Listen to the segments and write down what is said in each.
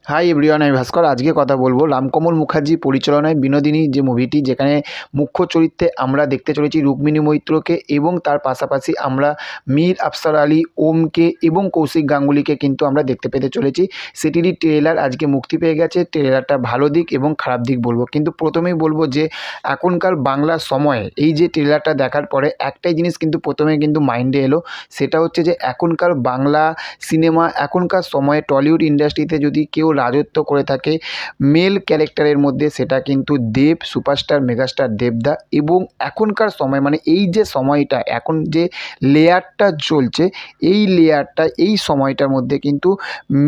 Hi everyone, আমি ভাস্কর। আজকে কথা বলবো রামকমল মুখার্জি পরিচালনায় বিনোদিনী যে মুভিটি, যেখানে মুখ্য চরিত্রে আমরা দেখতে চলেছি রুক্মিণী মৈত্রকে এবং তার পাশাপাশি আমরা মীর আফসার আলী, ওমকে এবং কৌশিক গাঙ্গুলিকে কিন্তু আমরা দেখতে পেতে চলেছি। সেটিরই ট্রেলার আজকে মুক্তি পেয়ে গেছে। ট্রেলারটা ভালো দিক এবং খারাপ দিক বলবো, কিন্তু প্রথমেই বলবো যে এখনকার বাংলা সময়ে এই যে ট্রেলারটা দেখার পরে একটাই জিনিস কিন্তু প্রথমে কিন্তু মাইন্ডে এলো, সেটা হচ্ছে যে এখনকার বাংলা সিনেমা, এখনকার সময়ে টলিউড ইন্ডাস্ট্রিতে যদি কেউ রাজত্ব করে থাকে মেল ক্যারেক্টারের মধ্যে, সেটা কিন্তু দেব, সুপারস্টার মেগাস্টার দেবদা। এবং এখনকার সময় মানে এই যে সময়টা, এখন যে লেয়ারটা চলছে, এই লেয়ারটা, এই সময়টার মধ্যে কিন্তু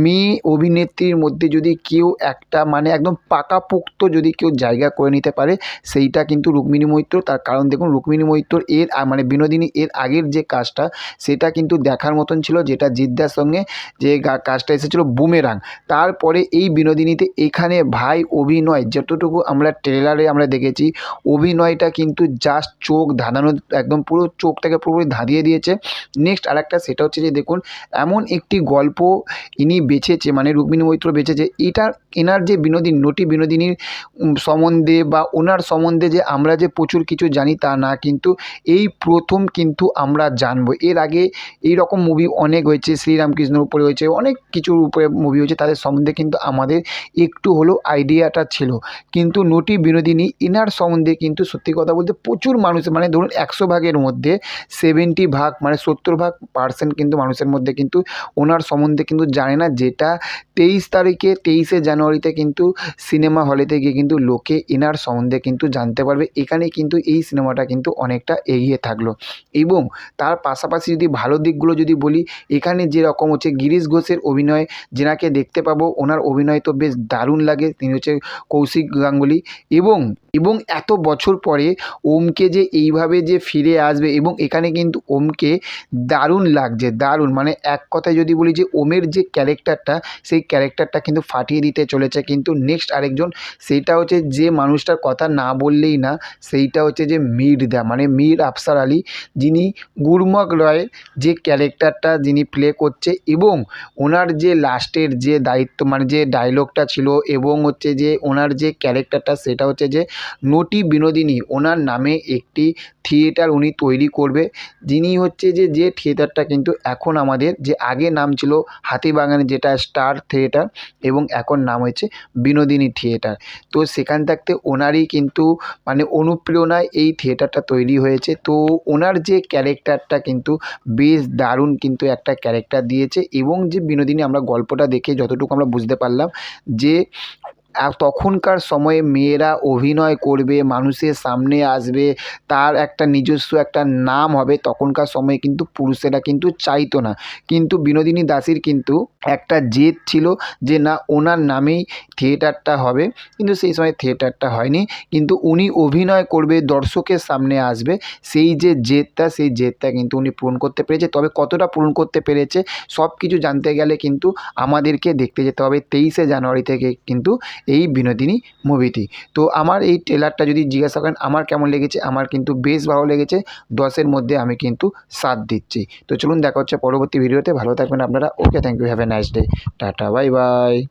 মেয়ে অভিনেত্রীর মধ্যে যদি কেউ একটা মানে একদম পাকাপোক্ত যদি কেউ জায়গা করে নিতে পারে, সেইটা কিন্তু রুক্মিণী মৈত্র। তার কারণ দেখুন, রুক্মিণী মৈত্র এর মানে বিনোদিনী এর আগের যে কাজটা, সেটা কিন্তু দেখার মতন ছিল, যেটা জিদ্দার সঙ্গে যে কাজটা এসেছিলো বুমেরাং। তারপরে এই বিনোদিনীতে এখানে ভাই অভিনয় যতটুকু আমরা ট্রেলারে আমরা দেখেছি, অভিনয়টা কিন্তু জাস্ট চোখ ধাঁধানো, একদম পুরো চোখটাকে পুরোপুরি ধাঁধিয়ে দিয়েছে। নেক্সট আরেকটা, সেটা হচ্ছে যে দেখুন, এমন একটি গল্প ইনি বেছেছে, মানে রুক্মিণী মৈত্র বেছেছে। এনার যে বিনোদিনী, নটি বিনোদিনীর সম্বন্ধে বা ওনার সম্বন্ধে যে আমরা যে প্রচুর কিছু জানি তা না, কিন্তু এই প্রথম কিন্তু আমরা জানবো। এর আগে এই রকম মুভি অনেক হয়েছে, শ্রীরামকৃষ্ণের উপরে হয়েছে, অনেক কিছুর উপরে মুভি হয়েছে, তাদের সম্বন্ধে কিন্তু আমাদের একটু হলেও আইডিয়াটা ছিল। কিন্তু নটি বিনোদিনী এনার সম্বন্ধে কিন্তু সত্যি কথা বলতে প্রচুর মানুষ, মানে ধরুন 100 ভাগের মধ্যে 70 ভাগ মানে 70% কিন্তু মানুষের মধ্যে কিন্তু ওনার সম্বন্ধে কিন্তু জানে না। যেটা 23 জানুয়ারিতে কিন্তু সিনেমা হলেতে গিয়ে কিন্তু লোকে এনার সম্বন্ধে কিন্তু জানতে পারবে। এখানে কিন্তু এই সিনেমাটা কিন্তু অনেকটা এগিয়ে থাকলো। এবং তার পাশাপাশি যদি ভালো দিকগুলো যদি বলি, এখানে যেরকম হচ্ছে গিরিশ ঘোষের অভিনয়, যেনাকে দেখতে পাবো, ওনার অভিনয় তো বেশ দারুণ লাগে। তিনি হচ্ছে কৌশিক গাঙ্গুলি। এবং এত বছর পরে ওমকে যে এইভাবে যে ফিরে আসবে, এবং এখানে কিন্তু ওমকে দারুণ লাগছে, দারুণ। মানে এক কথায় যদি বলি যে ওমের যে ক্যারেক্টারটা, সেই ক্যারেক্টারটা কিন্তু ফাটিয়ে দিতে চলেছে। কিন্তু নেক্সট আরেকজন, সেইটা হচ্ছে যে মানুষটার কথা না বললেই না, সেইটা হচ্ছে যে মীরদা, মানে মীর আফসার আলী, যিনি গুরমুখ রয়ের যে ক্যারেক্টারটা যিনি প্লে করছে। এবং ওনার যে লাস্টের যে দায়িত্ব, মানে যে ডায়লগটা ছিল, এবং হচ্ছে যে ওনার যে ক্যারেক্টারটা, সেটা হচ্ছে যে নটি বিনোদিনী ওনার নামে একটি থিয়েটার উনি তৈরি করবে, যিনি হচ্ছে যে থিয়েটারটা কিন্তু এখন আমাদের, যে আগে নাম ছিল হাতিবাগান, যেটা স্টার থিয়েটার, এবং এখন নাম হয়েছে বিনোদিনী থিয়েটার। তো সেখান থাকতে ওনারই কিন্তু মানে অনুপ্রেরণায় এই থিয়েটারটা তৈরি হয়েছে। তো ওনার যে ক্যারেক্টারটা কিন্তু বেশ দারুণ কিন্তু একটা ক্যারেক্টার দিয়েছে। এবং যে বিনোদিনী, আমরা গল্পটা দেখে যতটুকু আমরা বুঝতে পারলাম যে তখনকার সময়ে মেয়েরা অভিনয় করবে, মানুষের সামনে আসবে, তার একটা নিজস্ব একটা নাম হবে, তখনকার সময়ে কিন্তু পুরুষেরা কিন্তু চাইতো না। কিন্তু বিনোদিনী দাসীর কিন্তু একটা জেদ ছিল যে না, ওনার নামেই থিয়েটারটা হবে। কিন্তু সেই সময় থিয়েটারটা হয়নি, কিন্তু উনি অভিনয় করবে, দর্শকের সামনে আসবে, সেই যে জেদটা, সেই জেদটা কিন্তু উনি পূরণ করতে পেরেছে। তবে কতটা পূরণ করতে পেরেছে সব কিছু জানতে গেলে কিন্তু আমাদেরকে দেখতে যেতে হবে 23 জানুয়ারি থেকে কিন্তু এই বিনোদিনী মুভিটি। তো আমার এই ট্রেলারটা যদি জিজ্ঞাসা করেন আমার কেমন লেগেছে, আমার কিন্তু বেশ ভালো লেগেছে। 10-এর মধ্যে আমি কিন্তু 7 দিচ্ছি। তো চলুন দেখা হচ্ছে পরবর্তী ভিডিওতে। ভালো থাকবেন আপনারা। Okay, thank you, have a nice day, tata, bye by.